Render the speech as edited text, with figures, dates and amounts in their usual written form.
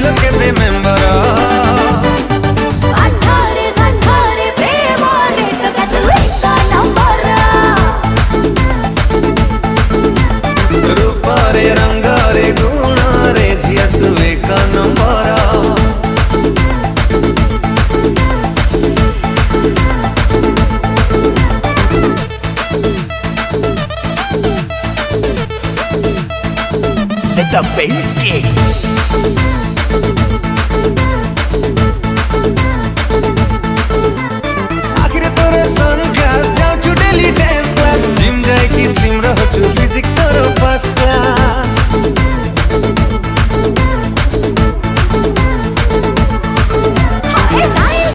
तो केबे मेंबरा अंधारे प्रेम रेट तू एक नंबर रूपा रे रंगा रे गुणा रे झिया तू एक नंबरा Let the bass kick.